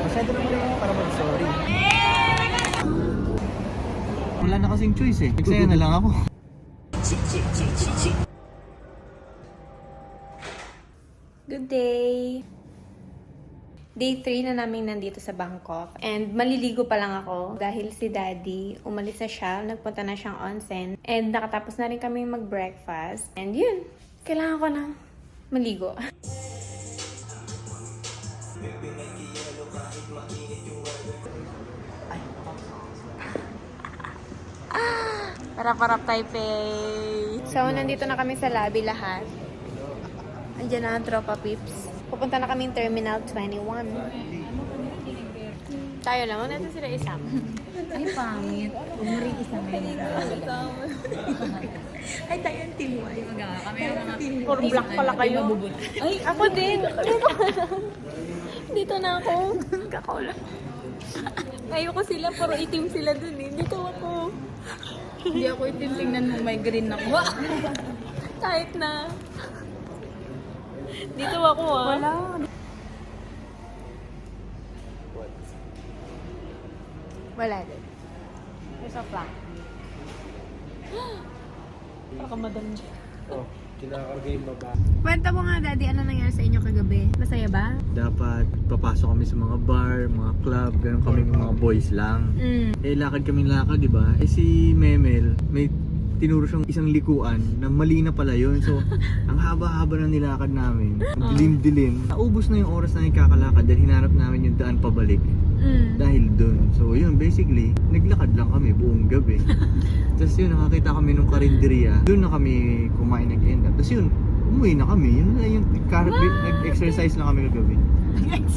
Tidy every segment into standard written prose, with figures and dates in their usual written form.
Masyado naman yung para mag-sorry. Wala na kasing choice eh. Nagsaya na lang ako. Good day! Day 3 na namin nandito sa Bangkok. And maliligo pa lang ako dahil si Daddy, umalis na siya, nagpunta na siyang onsen. And nakatapos na rin kami mag-breakfast. And yun, kailangan ko na maligo. Parap-parap Taipei! So, nandito na kami sa lobby lahat. Andiyan na ang tropa pips. Pupunta na kaming Terminal 21. Tayo lang. Ano sila isang? Ay, pangit. Huwag mo rin isang Ay, tayo ang team Y. Kami yung mga Puro black pala kayo. Ay, Ako din. Dito na ako. Kakaulan. Ayoko sila. Puro itim sila dun eh. Dito ako. hindi ako itim. Tingnan mo, may green ako. Kahit na. Dito ako ah. Wala. Wala din. There's a flank. Pakamadam dyan. Oh, kinakarga yung baba. Kwenta mo nga, Daddy, ano nangyari sa inyo kagabi? Masaya ba? Dapat papasok kami sa mga bar, mga club, ganun kami mga boys lang. Eh, lakad kaming lakad, di ba? Eh, si Memel, may tinuro siyang isang likuan na mali na pala yun. So, ang haba-haba na nilakad namin. Ang dilim-dilim. Naubos na yung oras na kakalakad dahil hinarap namin yung daan pabalik. Dahil dun. So, yun, basically, naglakad lang kami buong gabi. Tapos yun, nakakita kami nung karinderya. Doon na kami kumain nag-end up. Tapos yun, umuwi na kami. Yun na yung nag-exercise lang kami kagabi.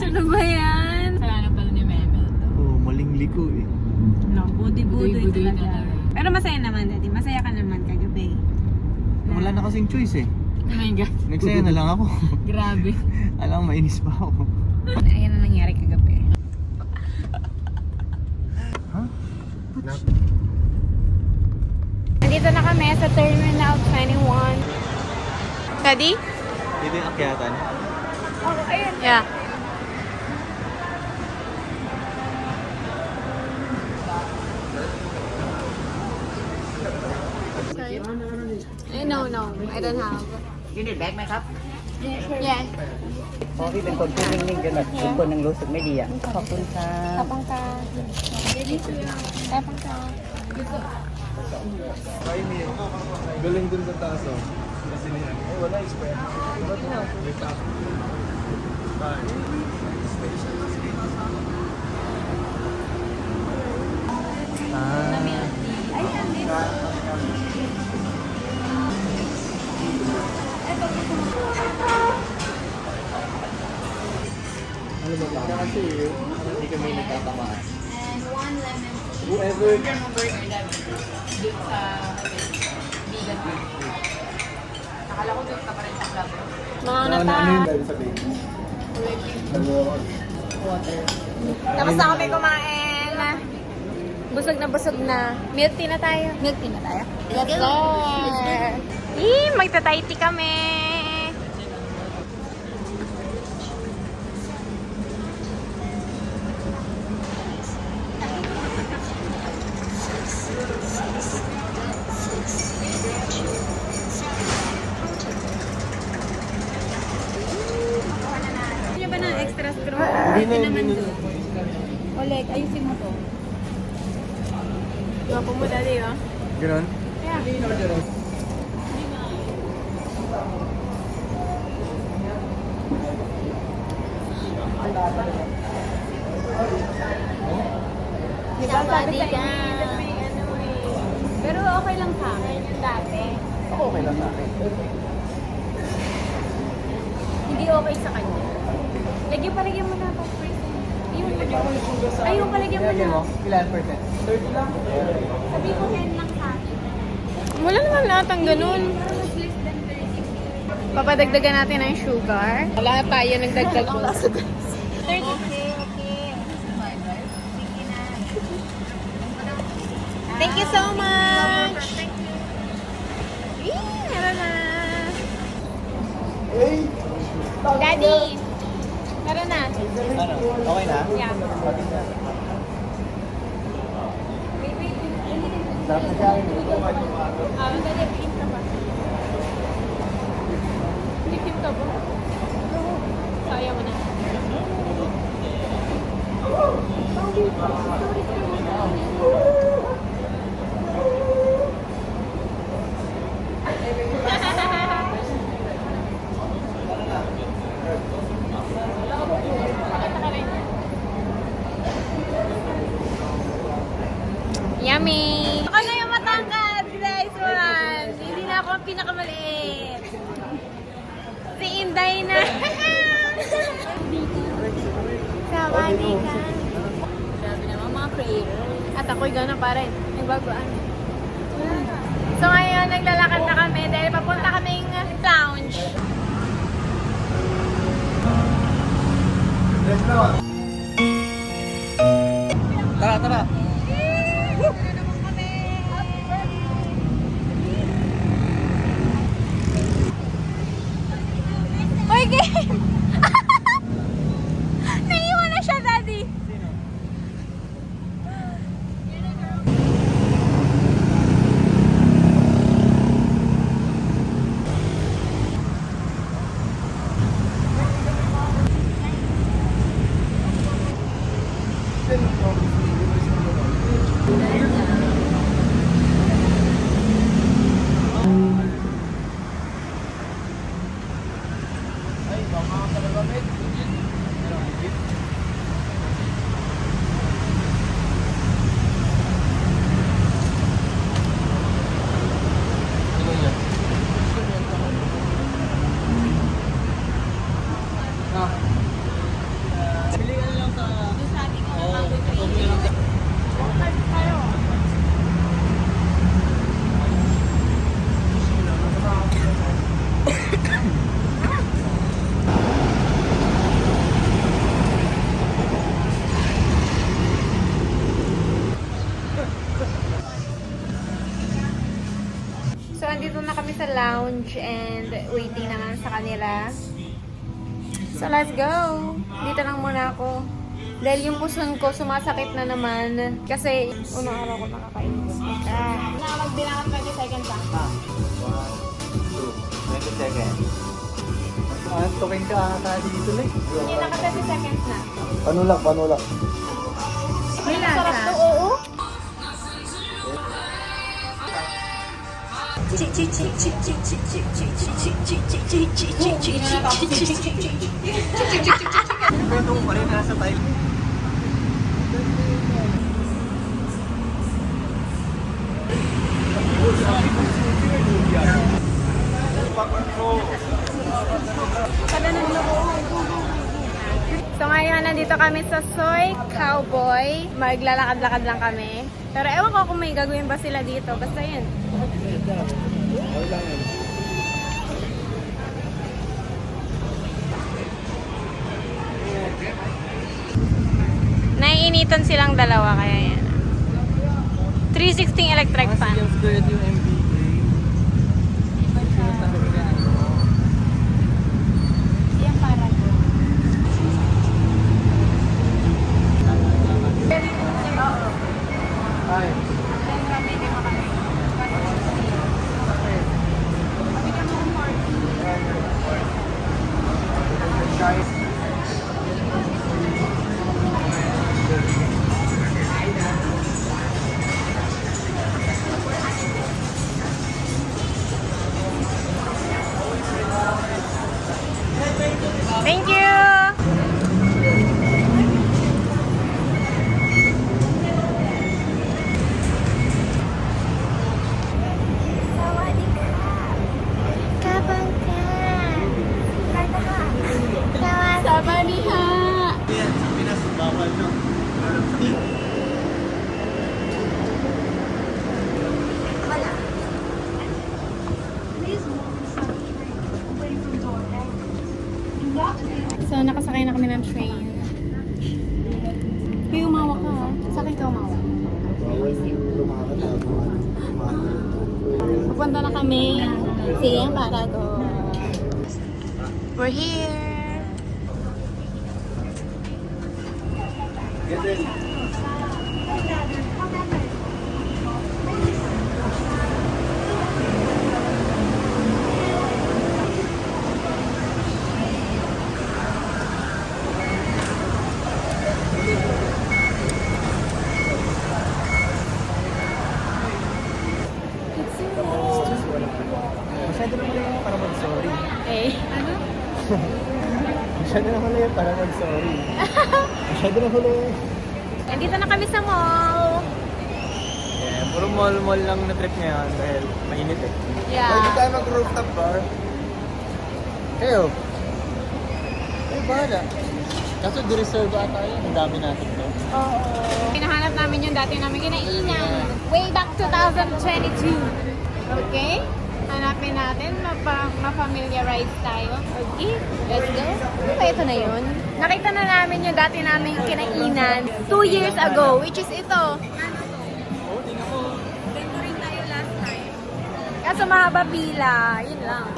Ano ba yan? Kasalanan pala ni Memel to. Oo, maling liko eh. No, budi-budi Budi-budi talaga. Pero masaya naman, Daddy. Masaya ka naman kagabi. Wala na kasing choice eh. Oh my God. Nagsaya na lang ako. Grabe. Alam, mainis pa ako. Ayan ang nangyari kagabi. Huh? Nandito na kami sa Terminal 21. Daddy? Dito yung akyatan. Oh, ayun. Yeah. Sorry? No, I don't have. You need bagไหมครับ Yes. พอพี่เป็นคนพูดนิ่งๆจนแบบทุกคนยังรู้สึกไม่ดีอ่ะ ขอบคุณค่ะ Tapang ka. Tapang ka. Galing dun sa taas oh. Kasi niya. Eh, wala expired. May taas. Ano ba ba? Kasi hindi kami nagtatamaan. And one lemon. Whoever Number 11. Dun sa vegan food. Nakala ko dun ka pa rin sa club. Mga ano nata. yung dahil sabihin? Water. Tapos na kami kumain. Busog na. Milk tea na tayo. Milk tea na tayo. Let's go! Magta-Thai tea kami! Ano ba ng extra straw? Hindi naman Oleg, ayusin mo to. Gwapo mo, Daddy, oh. Ganon? Di ba sabi sa inyo, may ano eh. Pero okay lang sa akin yung dati. Okay lang sa akin. Hindi okay sa kanya. Palagyan mo na pa first. Ayun, palagyan mo na. Ilan percent? 30 lang. Sabi ko 10 lang sa akin. Wala naman lahat ang ganun. Papadagdagan natin ang sugar. Wala tayo nagdagdag ko. 30. Okay. Thank you so much. Meron na. Daddy. Meron na. Okay na? Yeah. Sarap na siya. Madali, itim ka ba? Itim ka ba? Sayang mo na. Yummy! Ako na yung matangkad, guys, one. Hindi na ako ang pinakamaliit. Si Inday na. Sawadi ka. Grabe naman mga creator. At ako'y gano'n pa rin. Nagbagoan. So ngayon, naglalakad na kami dahil papunta kaming lounge. Tara, tara. Uy, game! Naiiwan na siya, Daddy. So, andito na kami sa lounge and waiting naman sa kanila. So, let's go! Dito lang muna ako. Dahil yung puson ko sumasakit na naman. Kasi, unang araw ko nakakainis. Magbilang ako 20 seconds lang. 20 seconds. Tukin ka ata dito lang. Hindi, naka 30 seconds na. Panulak, panulak. May lasa. Oo. Kwento mo pa rin nasa time. So ngayon, nandito kami sa Soy Cowboy. Maglalakad-lakad lang kami. Pero ewan ko kung may gagawin ba sila dito. Basta yun. Naiinitan silang dalawa kaya yan. 316 electric fan. Yung spirit yung MBA. Yan para ko. Ay. Thank you! Sabaniha! Yan, sa Pinas, bawal no. So, nakasakay na kami ng train. Uy, umawa ka ha. Sa akin ka umawa. Pupunta na kami sa Paragon. We're here! Masyado naman lang para mag-sorry. Eh, ano? Masyado naman lang para mag-sorry. Masyado naman lang. Nandito na kami sa mall. Yeah, puro mall-mall lang na trip ngayon dahil mainit eh. Yeah. Pwede tayo mag-rooftop bar. Kayo? Kayo bahala. Kaso di-reserve ata yun. Ang dami natin to. Oo. Hinahanap namin yung dati namin kinainan. Way back 2022. Okay? Hanapin natin, ma-familiarize tayo. Okay, let's go. Ano ba ito na yun? Nakita na namin yung dati namin kinainan 2 years ago, which is ito. Ganito rin tayo last time. Kaso mahaba pila, yun lang.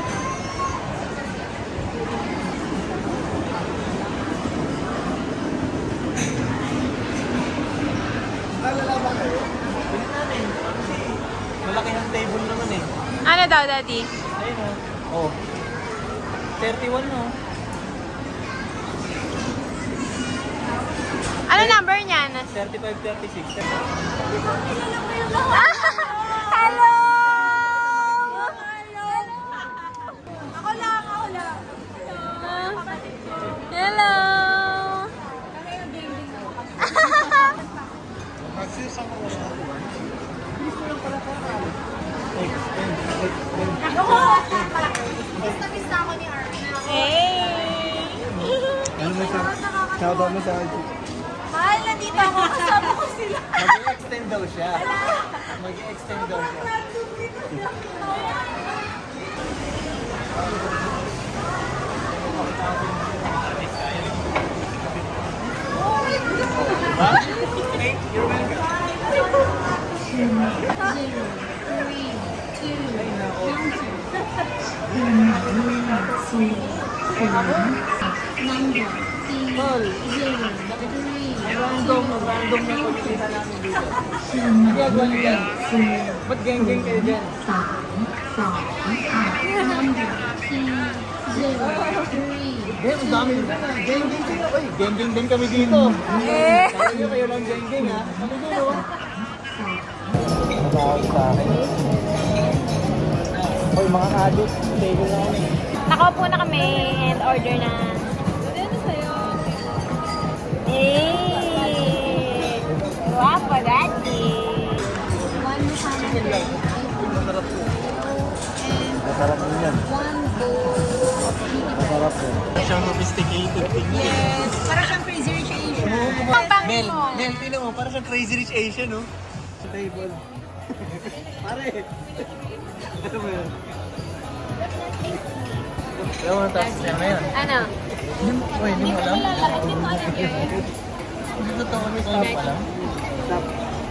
Lalaban kayo? Bilis natin. Malaki ng table naman eh. Ano daw, Daddy? Ayun oh. Oh. 31 no? Ano number niyan? 35, 36. Hello! Hello! Hey! Ano mo sa? Shoutout mo sa akin. Mahal, nandito ako. Kasama ko sila. Mag-extend daw siya. Mag-extend daw siya. Ha? Okay, you're welcome. Tol, random na pagkita namin dito. Ano ginagawa niyo dyan? Ba't geng-geng kayo dyan? Geng, ang dami dyan ah. Geng-geng sila. Uy, geng-geng din kami dito. Sabi niyo kayo lang geng-geng ha. Kami dito oh. Matawag sa akin. Uy, mga kadit. Table na kami. Nakaupo na kami and order na. Hey! Guwapo, Daddy! Chicken lang. Masarap po. Masarap din yan. Masarap po. Siyang sophisticated thing. Yes! Para siyang crazy rich Asian. Ang bangi Mel, mo! Mel, tingnan mo. Parang siyang crazy rich Asian, no? Sa table. Pare! Ito mo yun. Alam mo na tapos niya na yun. Ano? Uy, hindi mo alam? Hindi mo alam yun. Hindi totoo may stop alam?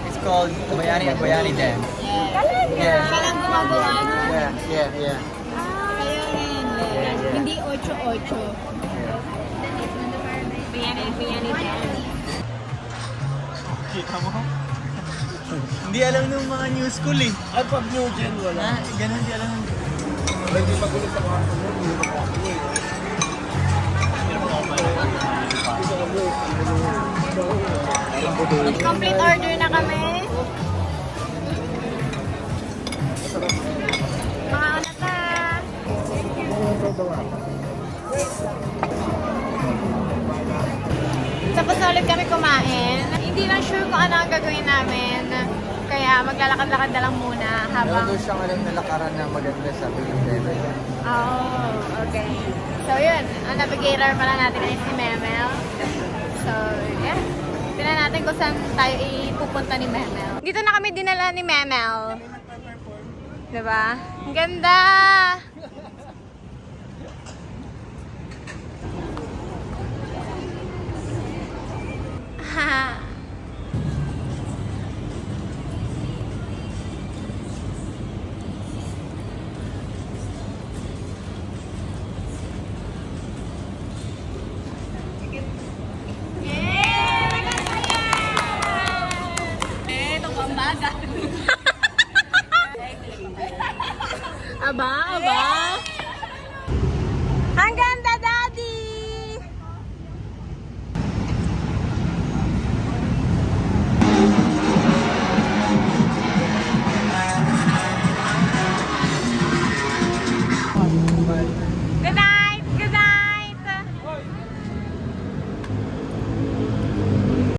It's called Bayani at Bayani Dance. Talaga? Yeah. Siya lang gumagawa na. Yeah. Kaya rin. Yeah. Hindi 8-8. Bayani dance. Kita mo? Hindi alam ng mga new school eh. At pag new gen wala. Ganun di alam. Hindi pa gulit ako. Complete order na kami. Mga anak ka. Tapos na ulit kami kumain. Hindi lang sure kung ano ang gagawin namin. Kaya maglalakad-lakad na lang muna habang... Meron siyang alam na lakaran na maganda sa Pilipinas. Oh, okay. So yun, ang navigator pala natin ay si Memel. So, yeah. Tignan natin kung saan tayo ipupunta ni Memel. Dito na kami dinala ni Memel. Diba? Ang ganda! Ha! Aba, aba.